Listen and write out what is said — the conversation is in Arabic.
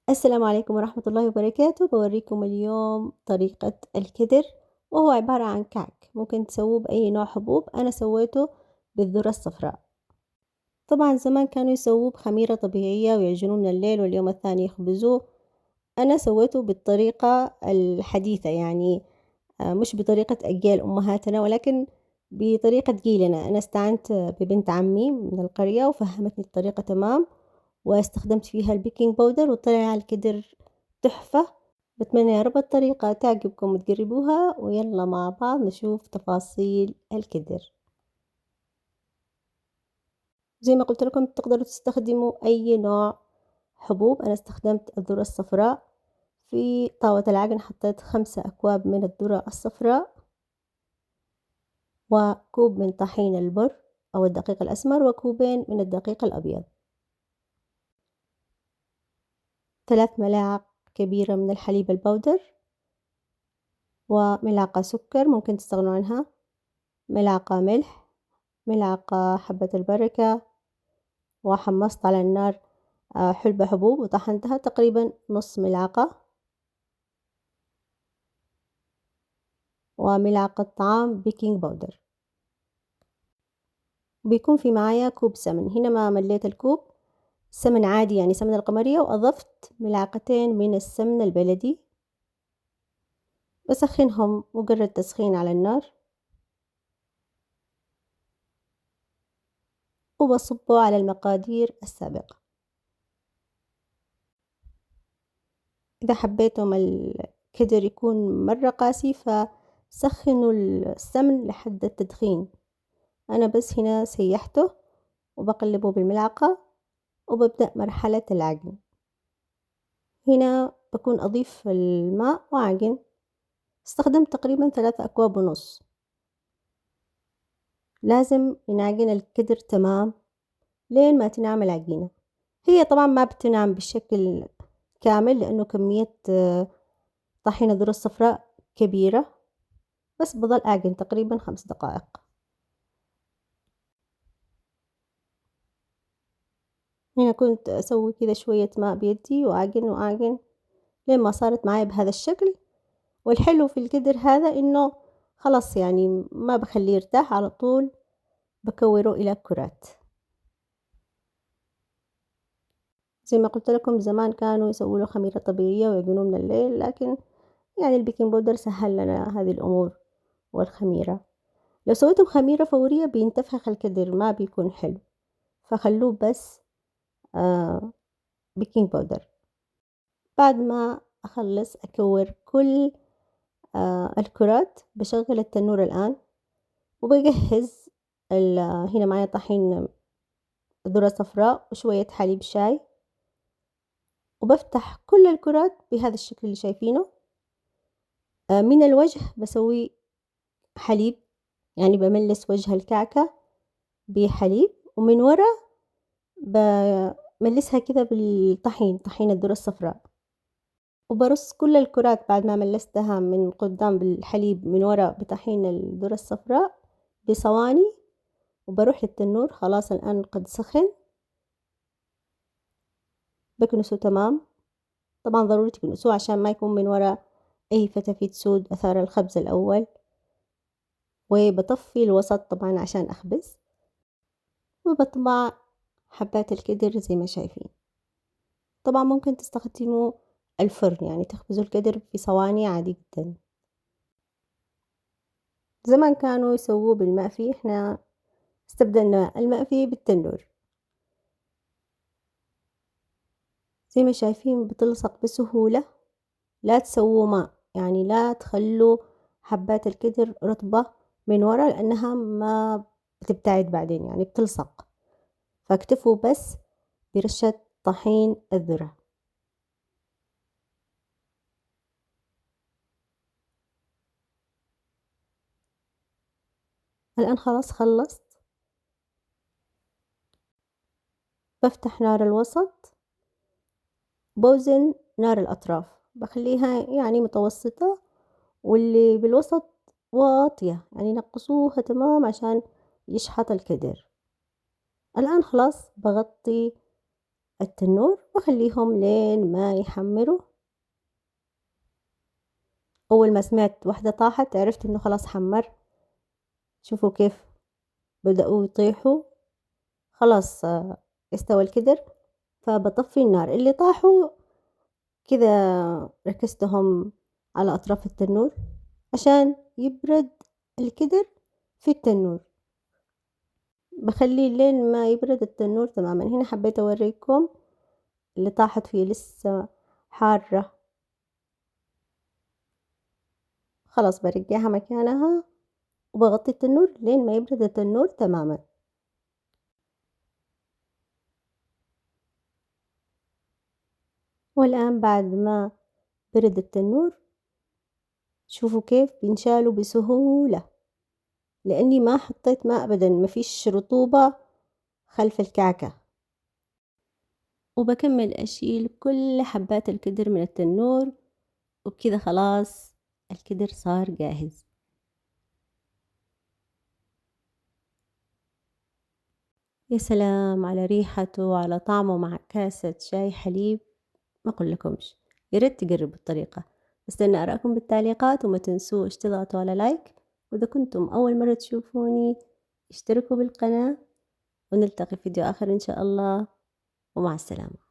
السلام عليكم ورحمة الله وبركاته. بوريكم اليوم طريقة الكدر، وهو عبارة عن كعك ممكن تسووه بأي نوع حبوب. أنا سويته بالذرة الصفراء. طبعا زمان كانوا يسووه بخميرة طبيعية ويعجنوه من الليل واليوم الثاني يخبزوه. أنا سويته بالطريقة الحديثة، يعني مش بطريقة أجيال أمهاتنا، ولكن بطريقة جيلنا. أنا استعنت ببنت عمي من القرية وفهمتني الطريقة تمام، واستخدمت فيها البيكنج باودر وطلع الكدر تحفة. بتمنى يا رب الطريقة تعجبكم وتجربوها، ويلا مع بعض نشوف تفاصيل الكدر. زي ما قلت لكم تقدروا تستخدموا أي نوع حبوب. أنا استخدمت الذرة الصفراء. في طاوة العجن حطيت 5 أكواب من الذرة الصفراء، وكوب من طحين البر أو الدقيق الأسمر، وكوبين من الدقيق الأبيض، 3 ملاعق كبيرة من الحليب البودر، وملعقة سكر ممكن تستغنوا عنها، ملعقة ملح، ملعقة حبة البركة. وحمصت على النار حلبة حبوب وطحنتها تقريبا نص ملعقة، وملعقة طعام بيكنج باودر. بيكون في معايا كوب سمن. هنا ما مليت الكوب سمن عادي، يعني سمن القمرية، وأضفت ملعقتين من السمن البلدي. بسخنهم مجرد تسخين على النار، وبصبه على المقادير السابقة. إذا حبيتم الكدر يكون مرة قاسي فسخنوا السمن لحد التدخين. أنا بس هنا سيحته وبقلبه بالملعقة، وببدأ مرحلة العجن. هنا بكون أضيف الماء وأعجن. استخدمت تقريبا 3 أكواب ونص. لازم نعجن الكدر تمام لين ما تنعم العجينة. هي طبعا ما بتنعم بالشكل كامل لأنه كمية طحين الذرة الصفراء كبيرة، بس بظل أعجن تقريبا 5 دقائق. هنا كنت أسوي كذا شوية ماء بيدي وأعجن وأعجن لين ما صارت معايا بهذا الشكل. والحلو في القدر هذا إنه خلاص يعني ما بخليه يرتاح، على طول بكوره إلى كرات. زي ما قلت لكم زمان كانوا يسووا له خميرة طبيعية ويعجنوه من الليل، لكن يعني البيكنج باودر سهل لنا هذه الأمور. والخميرة لو سويتم خميرة فورية بينتفخ الكدر ما بيكون حلو، فخلوه بس بيكنج باودر. بعد ما أخلص أكور كل الكرات بشغل التنور الآن، وبجهز هنا معايا طحين ذرة صفراء وشوية حليب شاي، وبفتح كل الكرات بهذا الشكل اللي شايفينه. من الوجه بسوي حليب، يعني بملس وجه الكعكة بحليب، ومن ورا بملسها كده بالطحين، طحين الذرة الصفراء. وبرص كل الكرات بعد ما ملستها من قدام بالحليب، من ورا بطحين الذرة الصفراء بصواني، وبروح للتنور. خلاص الآن قد سخن، بكنسه تمام. طبعا ضروري تكنسوه عشان ما يكون من ورا أي فتافيت سود أثار الخبز الأول. وبطفي الوسط طبعا عشان أخبز، وبطبع حبات الكدر زي ما شايفين. طبعا ممكن تستخدموا الفرن، يعني تخبزوا الكدر في صواني عادي جدا. زمان كانوا يسووه بالمقفي، احنا استبدلنا المقفي بالتنور. زي ما شايفين بتلصق بسهولة. لا تسووا ماء، يعني لا تخلوا حبات الكدر رطبة من ورا لأنها ما بتبتعد بعدين، يعني بتلصق. فاكتفوا بس برشة طحين الذرة. الآن خلاص خلصت. بفتح نار الوسط، بوزن نار الأطراف، بخليها يعني متوسطة، واللي بالوسط واطية، يعني نقصوها تمام عشان يشحط الكدر. الآن خلاص بغطي التنور وأخليهم لين ما يحمروا. أول ما سمعت واحدة طاحت عرفت إنه خلاص حمر. شوفوا كيف بدأوا يطيحوا، خلاص استوى الكدر. فبطفي النار. اللي طاحوا كذا ركزتهم على أطراف التنور عشان يبرد الكدر في التنور. بخليه لين ما يبرد التنور تماما. هنا حبيت أوريكم اللي طاحت فيه لسه حارة. خلاص برجعها مكانها وبغطي التنور لين ما يبرد التنور تماما. والآن بعد ما برد التنور شوفوا كيف بينشالوا بسهولة، لأني ما حطيت ماء أبدا، ما فيش رطوبة خلف الكعكة. وبكمل أشيل كل حبات الكدر من التنور، وبكذا خلاص الكدر صار جاهز. يا سلام على ريحته وعلى طعمه مع كاسة شاي حليب، ما أقول لكمش. يا ريت تجربوا الطريقة. استنى آراءكم بالتعليقات، وما تنسوش تضغطوا على لايك، وإذا كنتم أول مرة تشوفوني اشتركوا بالقناة، ونلتقي في فيديو آخر إن شاء الله، ومع السلامة.